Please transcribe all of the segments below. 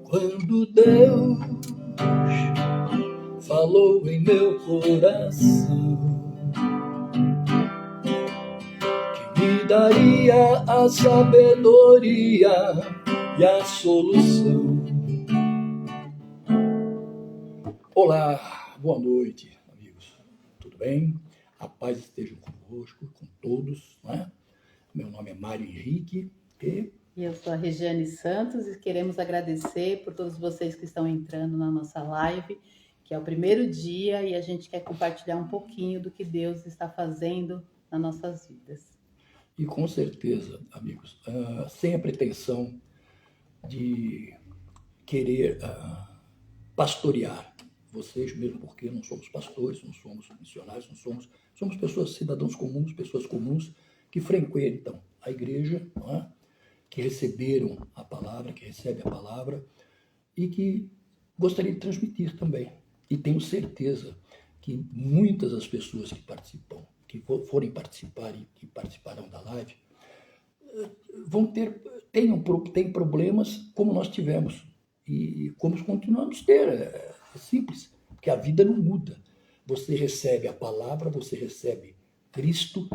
Quando Deus falou em meu coração que me daria a sabedoria e a solução. Olá, boa noite, amigos. Tudo bem? A paz esteja convosco, com todos, não é? Meu nome é Mário Henrique e eu sou a Regiane Santos e queremos agradecer por todos vocês que estão entrando na nossa live, que é o primeiro dia e a gente quer compartilhar um pouquinho do que Deus está fazendo nas nossas vidas. E com certeza, amigos, sem a pretensão de querer pastorear vocês, mesmo porque não somos pastores, não somos missionários, somos pessoas, cidadãos comuns, pessoas comuns que frequentam a igreja, não é? Que receberam a palavra, que recebem a palavra e que gostaria de transmitir também. E tenho certeza que muitas das pessoas que participam, que forem participar e que participarão da live, têm problemas como nós tivemos e como continuamos a ter. É simples, porque a vida não muda. Você recebe a palavra, você recebe Cristo,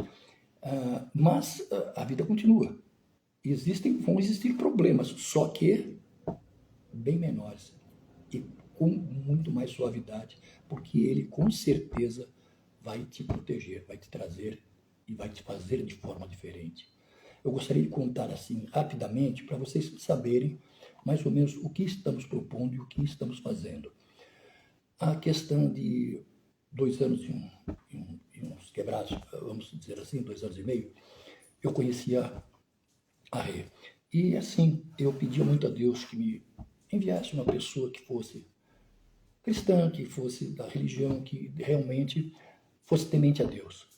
mas a vida continua. Vão existir problemas, só que bem menores e com muito mais suavidade, porque Ele com certeza vai te proteger, vai te trazer e vai te fazer de forma diferente. Eu gostaria de contar assim rapidamente para vocês saberem mais ou menos o que estamos propondo e o que estamos fazendo. A questão de 2 anos e uns quebrados, vamos dizer assim, 2 anos e meio, eu conhecia a Rê. E assim, eu pedia muito a Deus que me enviasse uma pessoa que fosse cristã, que fosse da religião, que realmente fosse temente a Deus.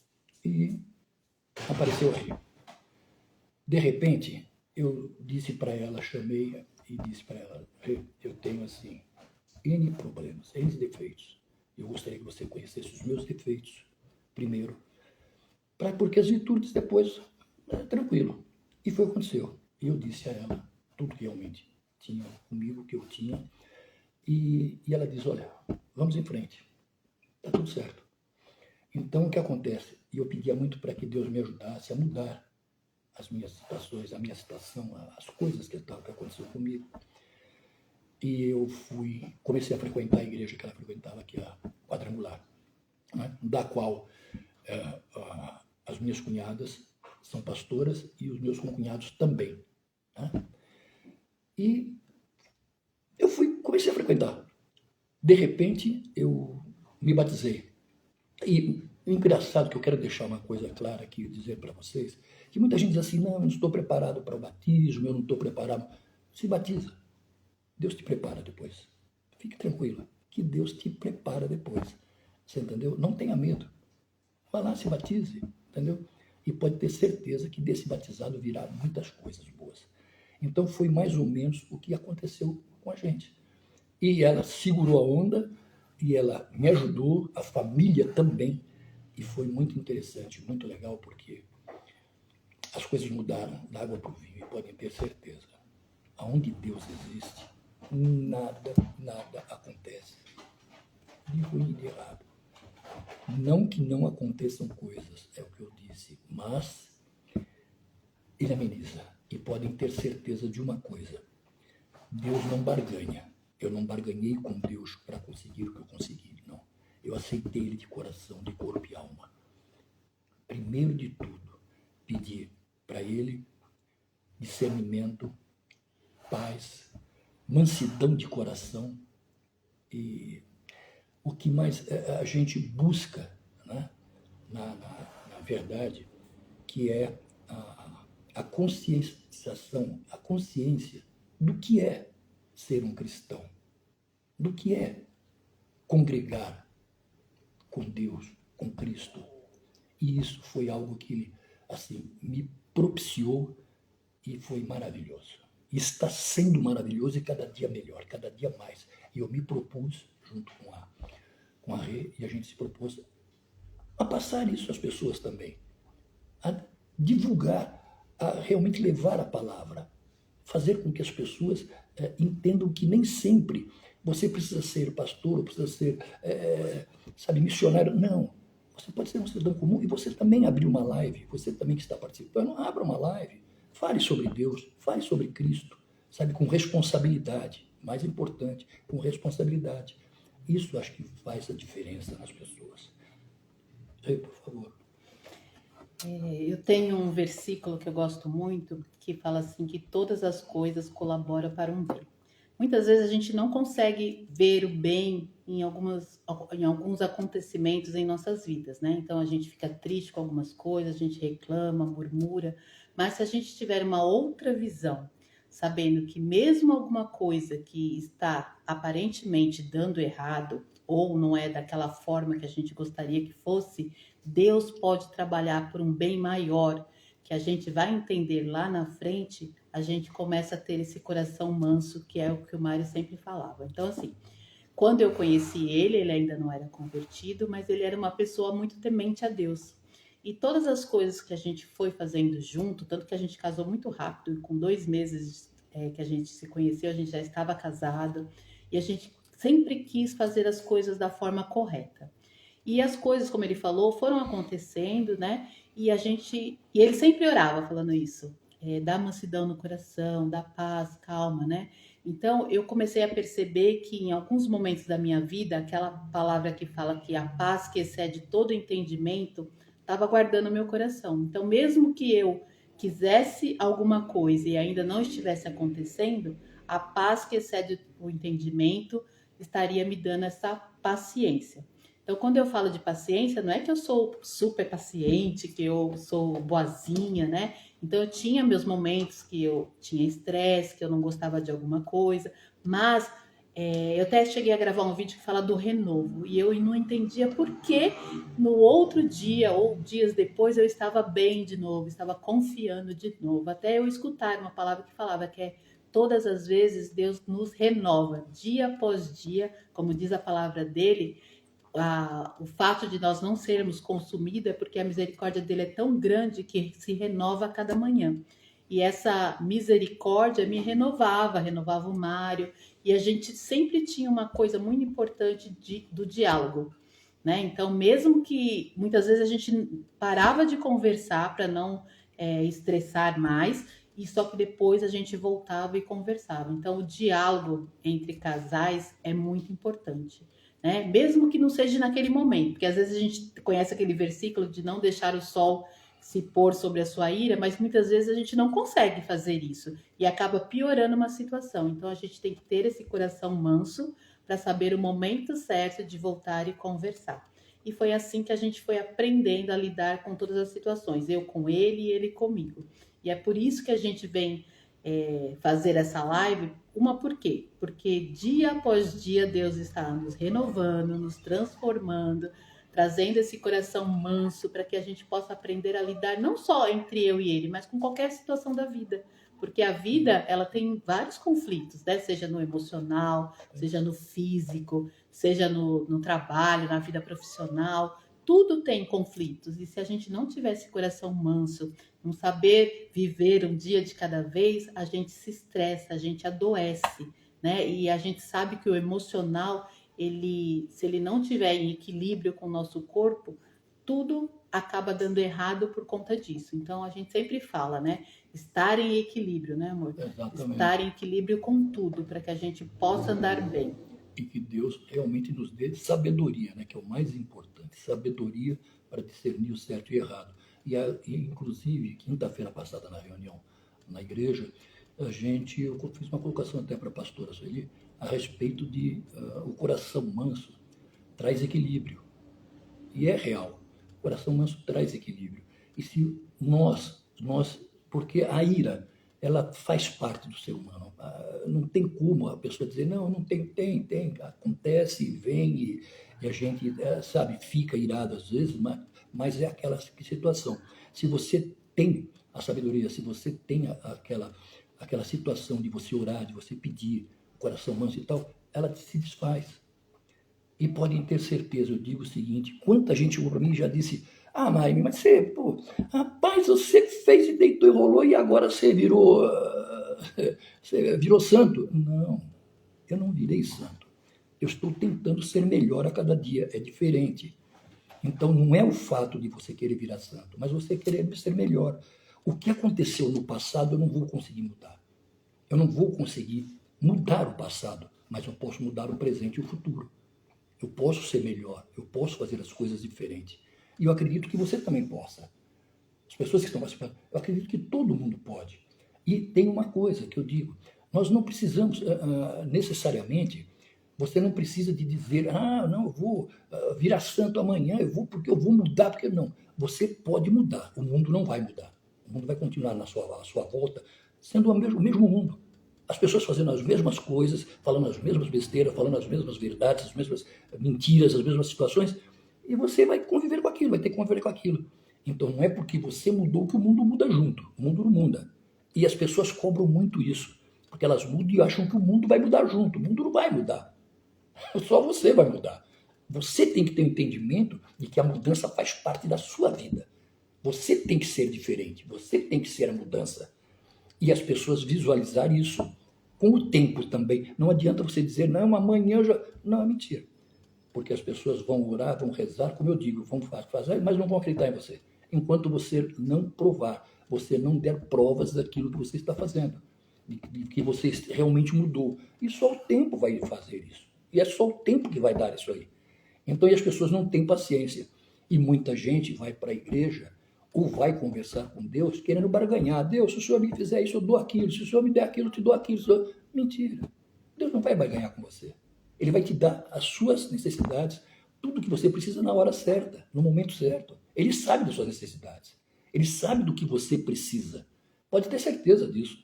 E apareceu a Rê. De repente, eu disse para ela, chamei e disse para ela, Rê, eu tenho assim, N problemas, N defeitos. Eu gostaria que você conhecesse os meus defeitos primeiro, porque as virtudes depois, tranquilo. E foi o que aconteceu. E eu disse a ela tudo que realmente tinha comigo, que eu tinha. E ela diz, olha, vamos em frente. Está tudo certo. Então, o que acontece? E eu pedia muito para que Deus me ajudasse a mudar as minhas situações, a minha situação, as coisas que aconteceram comigo. E eu comecei a frequentar a igreja que ela frequentava, que é a Quadrangular, né? Da qual as minhas cunhadas são pastoras e os meus concunhados também. Né? E eu comecei a frequentar. De repente, eu me batizei. E engraçado que eu quero deixar uma coisa clara aqui, dizer para vocês, que muita gente diz assim, não, eu não estou preparado para o batismo, eu não estou preparado. Se batiza. Deus te prepara depois. Fique tranquila, que Deus te prepara depois. Você entendeu? Não tenha medo. Vá lá, se batize, entendeu? E pode ter certeza que desse batizado virá muitas coisas boas. Então foi mais ou menos o que aconteceu com a gente. E ela segurou a onda e ela me ajudou, a família também. E foi muito interessante, muito legal, porque as coisas mudaram da água para o vinho e podem ter certeza. Aonde Deus existe, nada acontece de ruim e de errado. Não que não aconteçam coisas, é o que eu disse, mas Ele ameniza. E podem ter certeza de uma coisa, Deus não barganha. Eu não barganhei com Deus para conseguir o que eu consegui, não. Eu aceitei Ele de coração, de corpo e alma. Primeiro de tudo, pedi para Ele discernimento, paz, mansidão de coração e o que mais a gente busca, né? na verdade, que é a conscientização, a consciência do que é ser um cristão, do que é congregar com Deus, com Cristo. E isso foi algo que assim me propiciou e foi maravilhoso. E está sendo maravilhoso e cada dia melhor, cada dia mais. E eu me propus, junto com a Rê, e a gente se propôs a passar isso às pessoas também. a divulgar, a realmente levar a palavra, fazer com que as pessoas entendam que nem sempre você precisa ser pastor, ou precisa ser, sabe, missionário. Não. Você pode ser um cidadão comum e você também abrir uma live, você também que está participando, abra uma live, fale sobre Deus, fale sobre Cristo, sabe, com responsabilidade, mais importante, com responsabilidade. Isso acho que faz a diferença nas pessoas. Aí, por favor. Eu tenho um versículo que eu gosto muito, que fala assim, que todas as coisas colaboram para um bem. Muitas vezes a gente não consegue ver o bem em alguns acontecimentos em nossas vidas, né? Então a gente fica triste com algumas coisas, a gente reclama, murmura, mas se a gente tiver uma outra visão, sabendo que mesmo alguma coisa que está aparentemente dando errado, ou não é daquela forma que a gente gostaria que fosse, Deus pode trabalhar por um bem maior, que a gente vai entender lá na frente, a gente começa a ter esse coração manso, que é o que o Mário sempre falava. Então, assim, quando eu conheci ele ainda não era convertido, mas ele era uma pessoa muito temente a Deus. E todas as coisas que a gente foi fazendo junto, tanto que a gente casou muito rápido, com 2 meses que a gente se conheceu, a gente já estava casado, e a gente sempre quis fazer as coisas da forma correta. E as coisas, como ele falou, foram acontecendo, né? E ele sempre orava falando isso, dá mansidão no coração, dá paz, calma, né? Então eu comecei a perceber que em alguns momentos da minha vida, aquela palavra que fala que a paz que excede todo entendimento, estava guardando o meu coração. Então mesmo que eu quisesse alguma coisa e ainda não estivesse acontecendo, a paz que excede o entendimento estaria me dando essa paciência. Então, quando eu falo de paciência, não é que eu sou super paciente, que eu sou boazinha, né? Então, eu tinha meus momentos que eu tinha estresse, que eu não gostava de alguma coisa, mas eu até cheguei a gravar um vídeo que fala do renovo, e eu não entendia por que no outro dia ou dias depois eu estava bem de novo, estava confiando de novo, até eu escutar uma palavra que falava que todas as vezes Deus nos renova, dia após dia, como diz a palavra dele. O fato de nós não sermos consumidos é porque a misericórdia dele é tão grande que se renova a cada manhã. E essa misericórdia me renovava o Mário, e a gente sempre tinha uma coisa muito importante do diálogo, né? Então, mesmo que muitas vezes a gente parava de conversar para não estressar mais, e só que depois a gente voltava e conversava. Então, o diálogo entre casais é muito importante, né? Mesmo que não seja naquele momento, porque às vezes a gente conhece aquele versículo de não deixar o sol se pôr sobre a sua ira, mas muitas vezes a gente não consegue fazer isso e acaba piorando uma situação. Então a gente tem que ter esse coração manso para saber o momento certo de voltar e conversar. E foi assim que a gente foi aprendendo a lidar com todas as situações, eu com ele e ele comigo. E é por isso que a gente vem fazer essa live. Por quê? Porque dia após dia Deus está nos renovando, nos transformando, trazendo esse coração manso para que a gente possa aprender a lidar não só entre eu e ele, mas com qualquer situação da vida. Porque a vida, ela tem vários conflitos, né? Seja no emocional, seja no físico, seja no trabalho, na vida profissional. Tudo tem conflitos. E se a gente não tiver esse coração manso, não saber viver um dia de cada vez, a gente se estressa, a gente adoece, né? E a gente sabe que o emocional, se ele não tiver em equilíbrio com o nosso corpo, tudo acaba dando errado por conta disso. Então a gente sempre fala, né? Estar em equilíbrio, né, amor? Exatamente. Estar em equilíbrio com tudo, para que a gente possa andar bem. E que Deus realmente nos dê sabedoria, né? Que é o mais importante, sabedoria para discernir o certo e errado. Inclusive, quinta-feira passada na reunião na igreja, eu fiz uma colocação até para a pastora Sueli a respeito de o coração manso traz equilíbrio. E é real. O coração manso traz equilíbrio. E se porque a ira, ela faz parte do ser humano. Não tem como a pessoa dizer, não tem, acontece, vem, e a gente, sabe, fica irado às vezes, mas é aquela situação. Se você tem a sabedoria, se você tem aquela situação de você orar, de você pedir o coração manso e tal, ela se desfaz. E podem ter certeza, eu digo o seguinte, quanta gente chegou para mim e já disse, Ah, Maime, mas você, pô, rapaz, você fez e deitou e rolou e agora você virou, você virou santo. Não, eu não virei santo. Eu estou tentando ser melhor a cada dia, é diferente. Então não é o fato de você querer virar santo, mas você querer ser melhor. O que aconteceu no passado eu não vou conseguir mudar. Eu não vou conseguir mudar o passado, mas eu posso mudar o presente e o futuro. Eu posso ser melhor, eu posso fazer as coisas diferentes. E eu acredito que você também possa. As pessoas que estão participando, eu acredito que todo mundo pode. E tem uma coisa que eu digo: nós não precisamos necessariamente, você não precisa de dizer, não, eu vou virar santo amanhã, eu vou porque eu vou mudar, porque não. Você pode mudar, o mundo não vai mudar. O mundo vai continuar à sua volta, sendo o mesmo mundo. As pessoas fazendo as mesmas coisas, falando as mesmas besteiras, falando as mesmas verdades, as mesmas mentiras, as mesmas situações, e você vai conviver com aquilo, vai ter que conviver com aquilo. Então não é porque você mudou que o mundo muda junto. O mundo não muda. E as pessoas cobram muito isso, porque elas mudam e acham que o mundo vai mudar junto. O mundo não vai mudar. Só você vai mudar. Você tem que ter um entendimento de que a mudança faz parte da sua vida. Você tem que ser diferente. Você tem que ser a mudança. E as pessoas visualizar isso com o tempo também. Não adianta você dizer, não, amanhã já. Não, é mentira. Porque as pessoas vão orar, vão rezar, como eu digo, vão fazer, mas não vão acreditar em você. Enquanto você não provar, você não der provas daquilo que você está fazendo, de que você realmente mudou. E só o tempo vai fazer isso. E é só o tempo que vai dar isso aí. Então, e as pessoas não têm paciência. E muita gente vai para a igreja ou vai conversar com Deus querendo barganhar. Deus, se o Senhor me fizer isso, eu dou aquilo. Se o Senhor me der aquilo, eu te dou aquilo. Mentira. Deus não vai barganhar com você. Ele vai te dar as suas necessidades, tudo que você precisa na hora certa, no momento certo. Ele sabe das suas necessidades. Ele sabe do que você precisa. Pode ter certeza disso.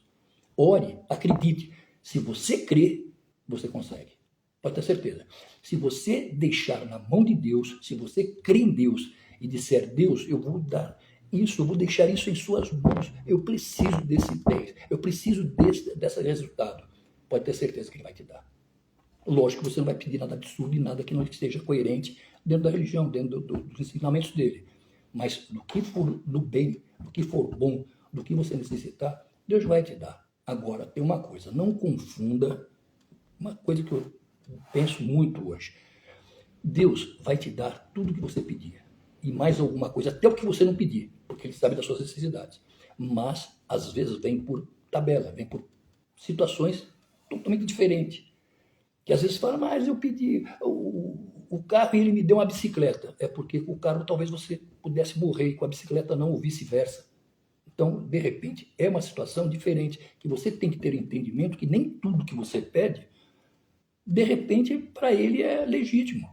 Ore, acredite. Se você crê, você consegue. Pode ter certeza. Se você deixar na mão de Deus, se você crê em Deus e disser, Deus, eu vou dar isso, eu vou deixar isso em suas mãos, eu preciso desse bem, eu preciso desse resultado, pode ter certeza que ele vai te dar. Lógico que você não vai pedir nada absurdo e nada que não esteja coerente dentro da religião, dentro dos ensinamentos dele. Mas do que for do bem, do que for bom, do que você necessitar, Deus vai te dar. Agora, tem uma coisa, não confunda, uma coisa que eu penso muito hoje. Deus vai te dar tudo que você pedir. E mais alguma coisa, até o que você não pedir, porque Ele sabe das suas necessidades. Mas, às vezes, vem por tabela, vem por situações totalmente diferentes. Que às vezes fala, mas eu pedi o carro e ele me deu uma bicicleta. É porque o carro talvez você pudesse morrer e com a bicicleta não, ou vice-versa. Então, de repente, é uma situação diferente, que você tem que ter entendimento que nem tudo que você pede, de repente, para ele é legítimo.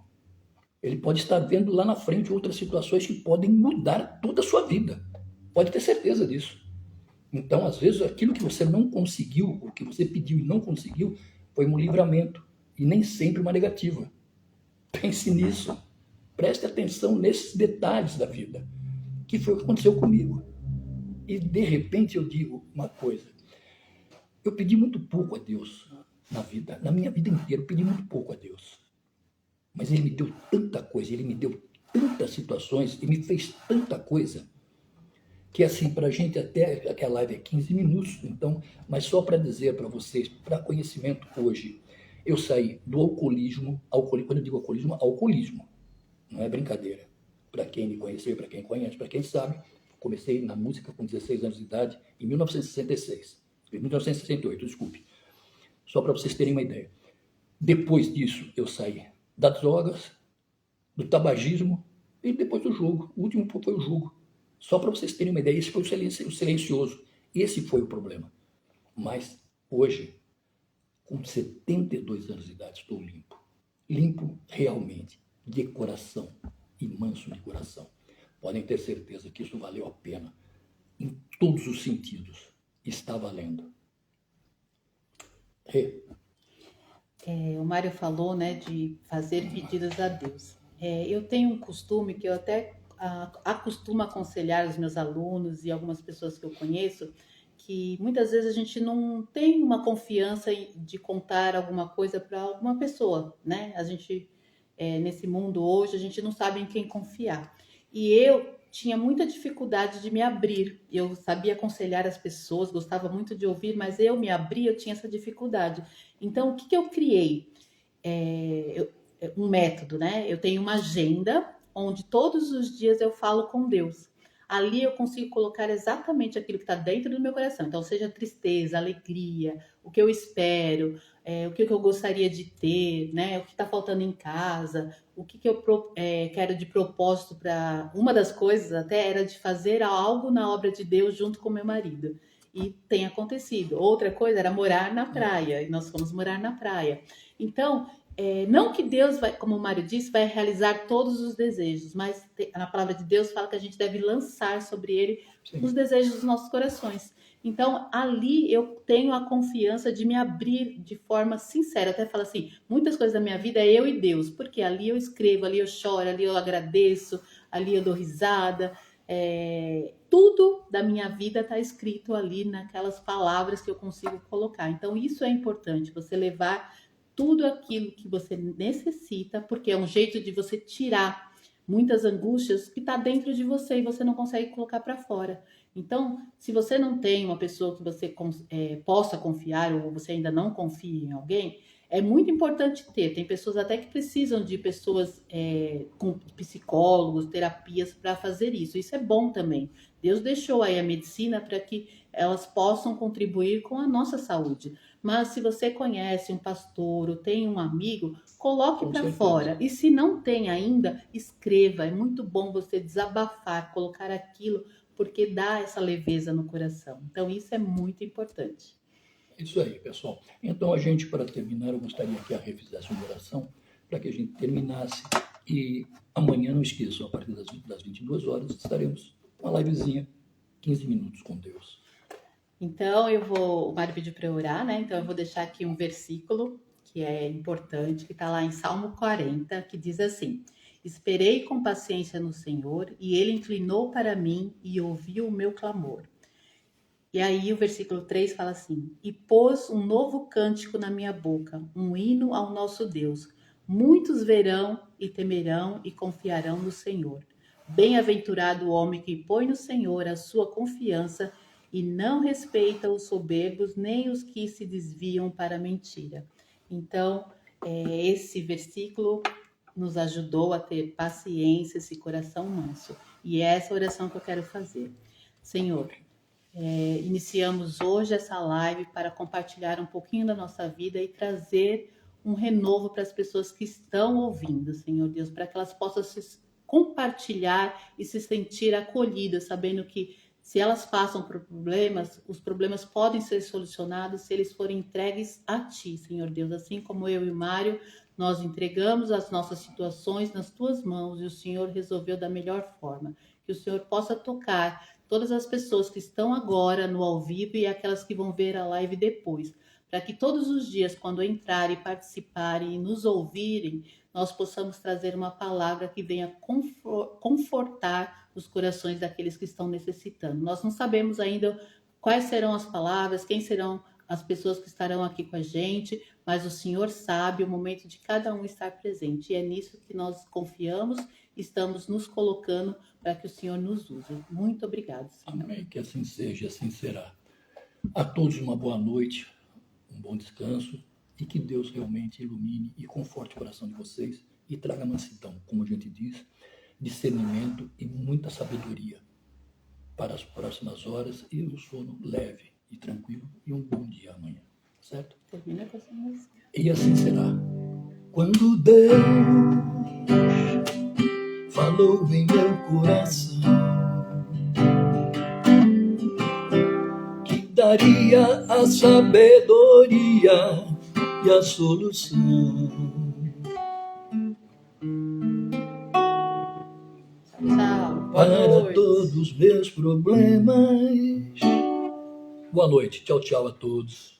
Ele pode estar vendo lá na frente outras situações que podem mudar toda a sua vida. Pode ter certeza disso. Então, às vezes, aquilo que você não conseguiu, o que você pediu e não conseguiu, foi um livramento. E nem sempre uma negativa. Pense nisso. Preste atenção nesses detalhes da vida. Que foi o que aconteceu comigo. E, de repente, eu digo uma coisa. Eu pedi muito pouco a Deus na vida. Na minha vida inteira, eu pedi muito pouco a Deus. Mas Ele me deu tanta coisa, Ele me deu tantas situações e me fez tanta coisa que assim, para a gente até aquela live é 15 minutos, então, mas só para dizer para vocês, para conhecimento hoje, eu saí do alcoolismo, quando eu digo alcoolismo, não é brincadeira. Para quem me conheceu, para quem conhece, para quem sabe, comecei na música com 16 anos de idade, em 1966, em 1968, desculpe, só para vocês terem uma ideia. Depois disso, eu saí das drogas, do tabagismo e depois do jogo. O último foi o jogo. Só para vocês terem uma ideia, esse foi o silencioso. Esse foi o problema. Mas hoje, com 72 anos de idade, estou limpo. Limpo realmente, de coração e manso de coração. Podem ter certeza que isso valeu a pena. Em todos os sentidos. Está valendo. O Mário falou, né, de fazer pedidos a Deus. Eu tenho um costume que eu até acostumo aconselhar os meus alunos e algumas pessoas que eu conheço, que muitas vezes a gente não tem uma confiança de contar alguma coisa para alguma pessoa, né? A gente, nesse mundo hoje, a gente não sabe em quem confiar. E eu tinha muita dificuldade de me abrir. Eu sabia aconselhar as pessoas, gostava muito de ouvir, mas eu me abrir, eu tinha essa dificuldade. Então, o que que eu criei? Um método, né? Eu tenho uma agenda onde todos os dias eu falo com Deus. Ali eu consigo colocar exatamente aquilo que está dentro do meu coração. Então, seja tristeza, alegria, o que eu espero, o que eu gostaria de ter, né? O que está faltando em casa, o que eu quero de propósito para. Uma das coisas até era de fazer algo na obra de Deus junto com meu marido. E tem acontecido. Outra coisa era morar na praia. E nós fomos morar na praia. Então, não que Deus vai, como o Mário disse, vai realizar todos os desejos, mas na palavra de Deus fala que a gente deve lançar sobre ele os desejos dos nossos corações. Então, ali eu tenho a confiança de me abrir de forma sincera. Eu até falo assim, muitas coisas da minha vida é eu e Deus, porque ali eu escrevo, ali eu choro, ali eu agradeço, ali eu dou risada. Tudo da minha vida está escrito ali naquelas palavras que eu consigo colocar. Então, isso é importante, você levar tudo aquilo que você necessita, porque é um jeito de você tirar muitas angústias que está dentro de você e você não consegue colocar para fora. Então, se você não tem uma pessoa que você possa confiar ou você ainda não confia em alguém, é muito importante ter. Tem pessoas até que precisam de pessoas com psicólogos, terapias para fazer isso. Isso é bom também. Deus deixou aí a medicina para que elas possam contribuir com a nossa saúde. Mas se você conhece um pastor ou tem um amigo, coloque para fora. E se não tem ainda, escreva. É muito bom você desabafar, colocar aquilo, porque dá essa leveza no coração. Então, isso é muito importante. Isso aí, pessoal. Então, a gente, para terminar, eu gostaria que a Rê fizesse uma oração para que a gente terminasse. E amanhã, não esqueçam, a partir das 22 horas, estaremos com uma livezinha, 15 minutos com Deus. Então, o Mário pediu para eu orar, né? Então, eu vou deixar aqui um versículo que é importante, que está lá em Salmo 40, que diz assim: Esperei com paciência no Senhor, e Ele inclinou para mim e ouviu o meu clamor. E aí o versículo 3 fala assim: E pôs um novo cântico na minha boca, um hino ao nosso Deus. Muitos verão e temerão e confiarão no Senhor. Bem-aventurado o homem que põe no Senhor a sua confiança e não respeita os soberbos, nem os que se desviam para a mentira. Então, esse versículo nos ajudou a ter paciência, esse coração manso. E é essa oração que eu quero fazer. Senhor, iniciamos hoje essa live para compartilhar um pouquinho da nossa vida e trazer um renovo para as pessoas que estão ouvindo, Senhor Deus, para que elas possam se compartilhar e se sentir acolhidas, sabendo que se elas passam por problemas, os problemas podem ser solucionados se eles forem entregues a Ti, Senhor Deus. Assim como eu e Mário, nós entregamos as nossas situações nas Tuas mãos e o Senhor resolveu da melhor forma. Que o Senhor possa tocar todas as pessoas que estão agora no ao vivo e aquelas que vão ver a live depois, para que todos os dias, quando entrarem, participarem e nos ouvirem, nós possamos trazer uma palavra que venha confortar os corações daqueles que estão necessitando. Nós não sabemos ainda quais serão as palavras, quem serão as pessoas que estarão aqui com a gente, mas o Senhor sabe o momento de cada um estar presente. E é nisso que nós confiamos, estamos nos colocando para que o Senhor nos use. Muito obrigado, Senhor. Amém. Que assim seja, assim será. A todos uma boa noite, um bom descanso e que Deus realmente ilumine e conforte o coração de vocês e traga mansidão, como a gente diz, discernimento e muita sabedoria para as próximas horas e um sono leve e tranquilo e um bom dia amanhã, certo? Termina com essa música. E assim será. Quando Deus falou em meu coração que daria a sabedoria e a solução. Tchau. Para todos os meus problemas. Boa noite. Tchau, tchau a todos.